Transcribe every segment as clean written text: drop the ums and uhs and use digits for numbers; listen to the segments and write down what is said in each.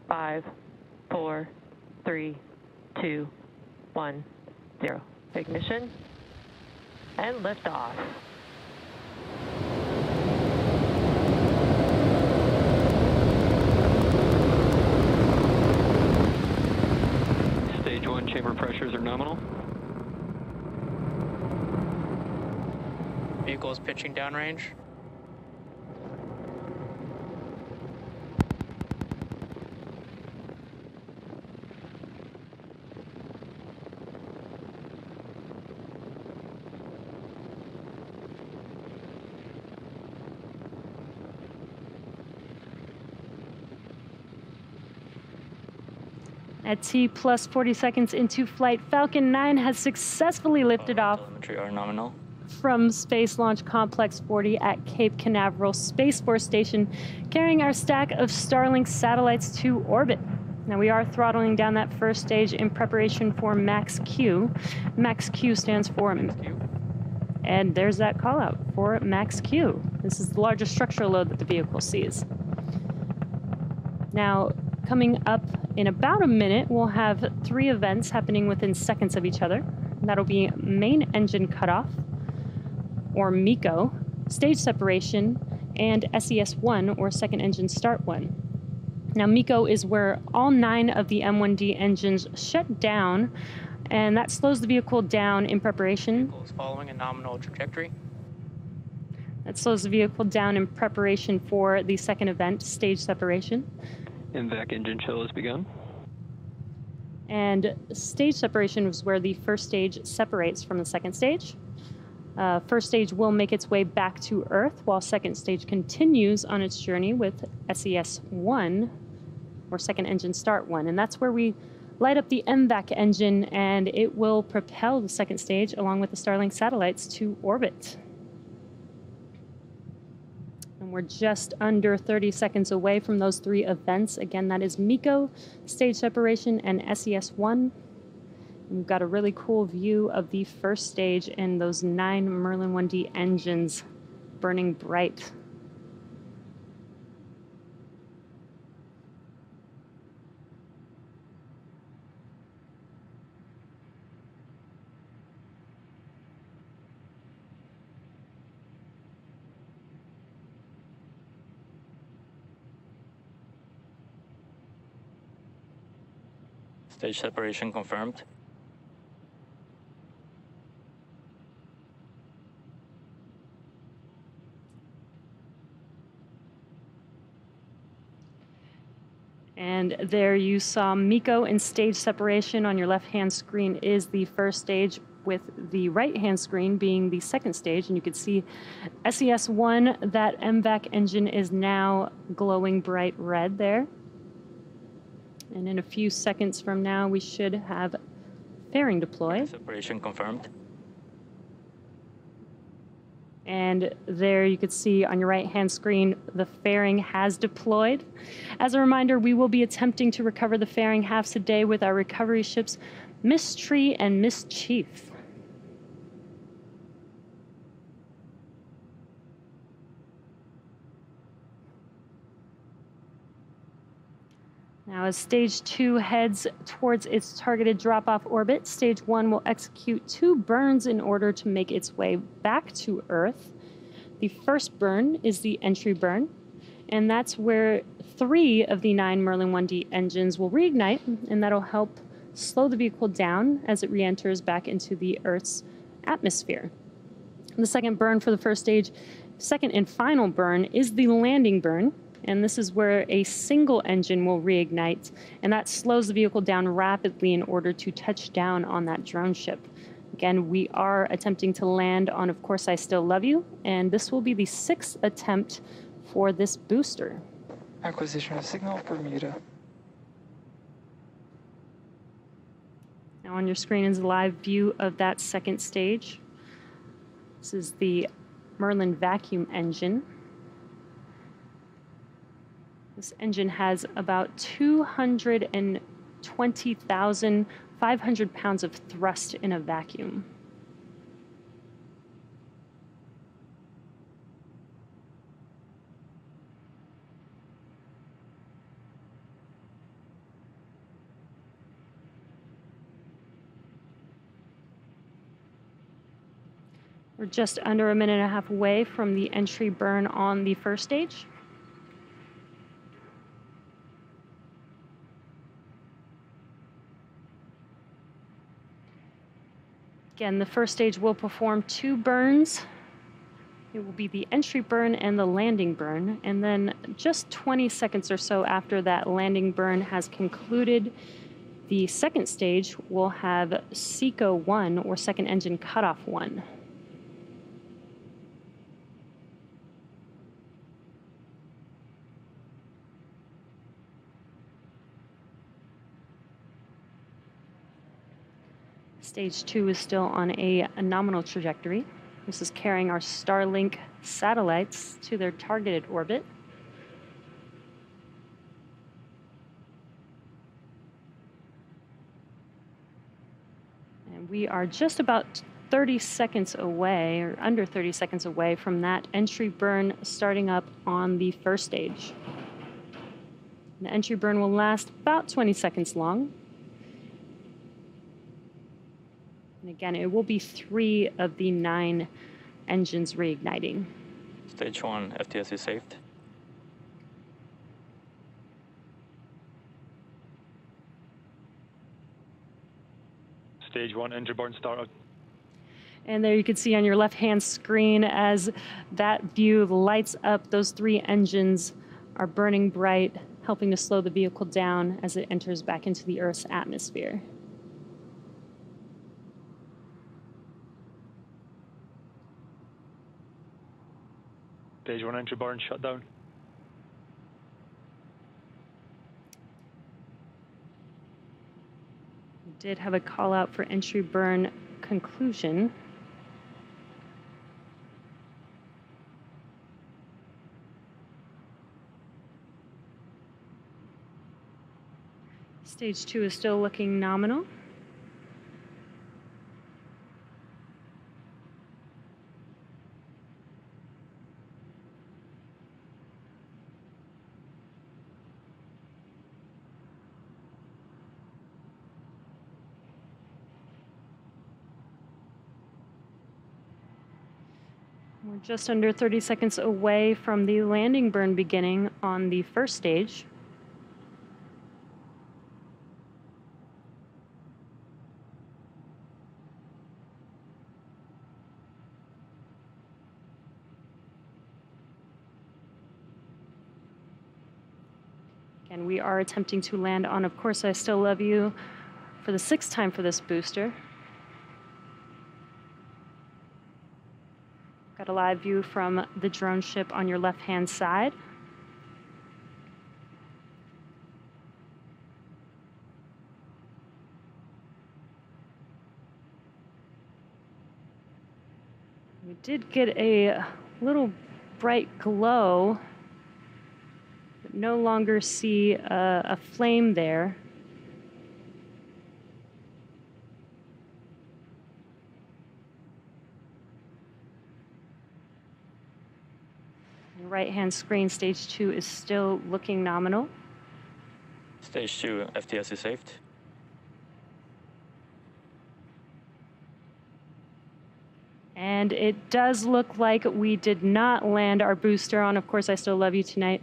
5, 4, 3, 2, 1, 0. Ignition and liftoff. Stage 1 chamber pressures are nominal. Vehicle is pitching downrange. At T plus 40 seconds into flight, Falcon 9 has successfully lifted off Telemetry are nominal. from Space Launch Complex 40 at Cape Canaveral Space Force Station, carrying our stack of Starlink satellites to orbit. Now we are throttling down that first stage in preparation for Max Q. Max Q stands for... And there's that call out for Max Q. This is the largest structural load that the vehicle sees. Now, coming up in about a minute, we'll have 3 events happening within seconds of each other. That'll be main engine cutoff, or MECO, stage separation, and SES-1, or second engine start 1. Now, MECO is where all 9 of the M1D engines shut down, and that slows the vehicle down in preparation. Vehicle is following a nominal trajectory. That slows the vehicle down in preparation for the second event, stage separation. MVAC engine chill has begun. And stage separation is where the first stage separates from the second stage. First stage will make its way back to Earth, while second stage continues on its journey with SES-1, or second engine start 1. And that's where we light up the MVAC engine, and it will propel the second stage along with the Starlink satellites to orbit. And we're just under 30 seconds away from those 3 events. Again, that is MECO, stage separation, and SES-1. And we've got a really cool view of the first stage and those 9 Merlin 1D engines burning bright. Stage separation confirmed. And there you saw MECO and stage separation. On your left-hand screen is the first stage, with the right-hand screen being the second stage. And you can see SES-1, that MVAC engine is now glowing bright red there. And in a few seconds from now, we should have fairing deploy. Separation confirmed. And there you can see on your right-hand screen, the fairing has deployed. As a reminder, we will be attempting to recover the fairing halves today with our recovery ships Mystery and Mischief. Now, as Stage 2 heads towards its targeted drop-off orbit, Stage 1 will execute 2 burns in order to make its way back to Earth. The first burn is the entry burn, and that's where 3 of the 9 Merlin 1D engines will reignite, and that'll help slow the vehicle down as it re-enters back into the Earth's atmosphere. The second burn for the first stage, second and final burn, is the landing burn. And this is where a single engine will reignite, and that slows the vehicle down rapidly in order to touch down on that drone ship. Again, we are attempting to land on Of Course I Still Love You, and this will be the 6th attempt for this booster. Acquisition of signal Bermuda. Now on your screen is a live view of that second stage. This is the Merlin vacuum engine. This engine has about 220,500 pounds of thrust in a vacuum. We're just under a minute and a half away from the entry burn on the first stage. Again, the first stage will perform 2 burns. It will be the entry burn and the landing burn. And then just 20 seconds or so after that landing burn has concluded, the second stage will have SECO 1, or second engine cutoff 1. Stage 2 is still on a nominal trajectory. This is carrying our Starlink satellites to their targeted orbit. And we are just about 30 seconds away, or under 30 seconds away, from that entry burn starting up on the first stage. The entry burn will last about 20 seconds long. And again, it will be 3 of the 9 engines reigniting. Stage 1, FTSE saved. Stage 1, engine burn started. And there you can see on your left-hand screen as that view lights up, those 3 engines are burning bright, helping to slow the vehicle down as it enters back into the Earth's atmosphere. Stage 1, engine burn shut down. We did have a call out for entry burn conclusion. Stage 2 is still looking nominal. We're just under 30 seconds away from the landing burn beginning on the first stage. Again, we are attempting to land on Of Course I Still Love You for the 6th time for this booster. Got a live view from the drone ship on your left-hand side. We did get a little bright glow, but no longer see a flame there. Right-hand screen, stage 2 is still looking nominal. Stage 2, FTSE saved. And it does look like we did not land our booster on Of Course I Still Love You tonight.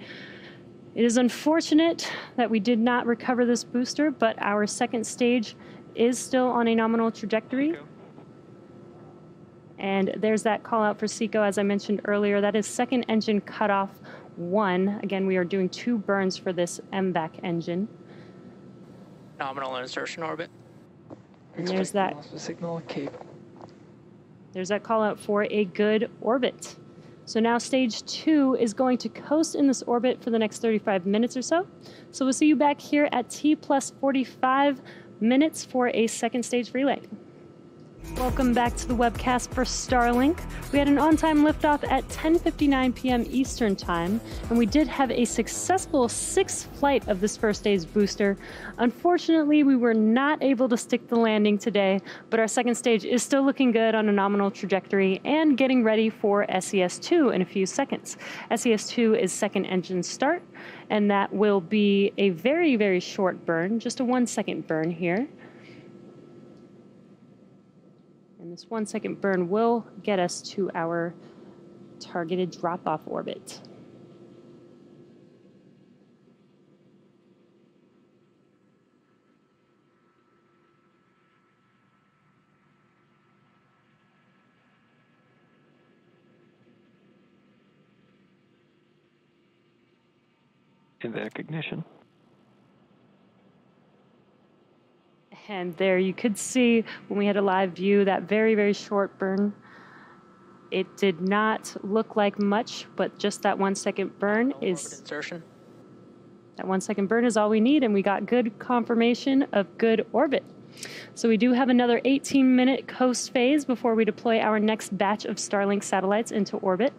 It is unfortunate that we did not recover this booster, but our second stage is still on a nominal trajectory. And there's that call out for SECO, as I mentioned earlier. That is second engine cutoff 1. Again, we are doing 2 burns for this MVAC engine. Nominal insertion orbit. And there's that. Loss of signal at Cape. There's that call out for a good orbit. So now stage 2 is going to coast in this orbit for the next 35 minutes or so. So we'll see you back here at T plus 45 minutes for a second stage relay. Welcome back to the webcast for Starlink. We had an on-time liftoff at 10:59 p.m. Eastern Time, and we did have a successful 6th flight of this first stage booster. Unfortunately, we were not able to stick the landing today, but our second stage is still looking good on a nominal trajectory and getting ready for SES-2 in a few seconds. SES-2 is second engine start, and that will be a very, very short burn, just a 1-second burn here. And this 1 second burn will get us to our targeted drop-off orbit. Invac ignition. And there you could see when we had a live view that very, very short burn. It did not look like much, but just that 1 second burn Orbit is insertion. that 1 second burn is all we need, and we got good confirmation of good orbit. So we do have another 18-minute coast phase before we deploy our next batch of Starlink satellites into orbit.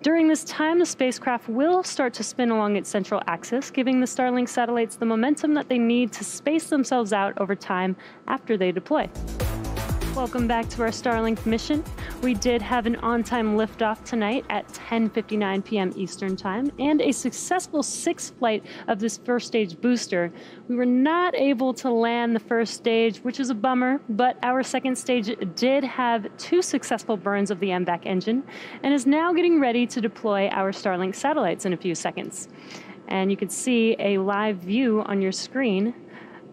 During this time, the spacecraft will start to spin along its central axis, giving the Starlink satellites the momentum that they need to space themselves out over time after they deploy. Welcome back to our Starlink mission. We did have an on-time liftoff tonight at 10:59 p.m. Eastern Time and a successful 6th flight of this first stage booster. We were not able to land the first stage, which is a bummer, but our second stage did have 2 successful burns of the MVAC engine and is now getting ready to deploy our Starlink satellites in a few seconds. And you can see a live view on your screen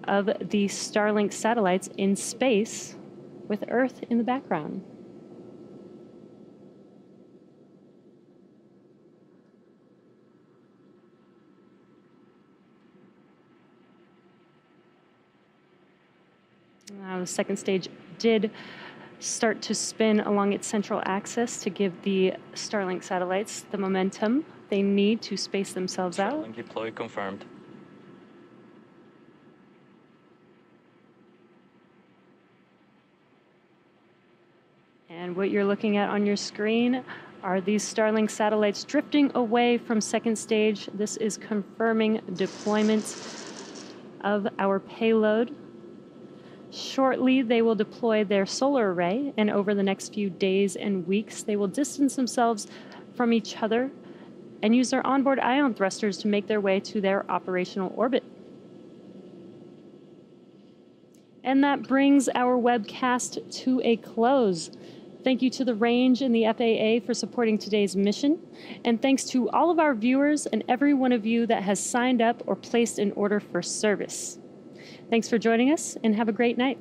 of the Starlink satellites in space with Earth in the background. The second stage did start to spin along its central axis to give the Starlink satellites the momentum they need to space themselves out. Starlink deploy confirmed. And what you're looking at on your screen are these Starlink satellites drifting away from second stage. This is confirming deployment of our payload. Shortly, they will deploy their solar array, and over the next few days and weeks, they will distance themselves from each other and use their onboard ion thrusters to make their way to their operational orbit. And that brings our webcast to a close. Thank you to the Range and the FAA for supporting today's mission. And thanks to all of our viewers and every one of you that has signed up or placed an order for service. Thanks for joining us, and have a great night.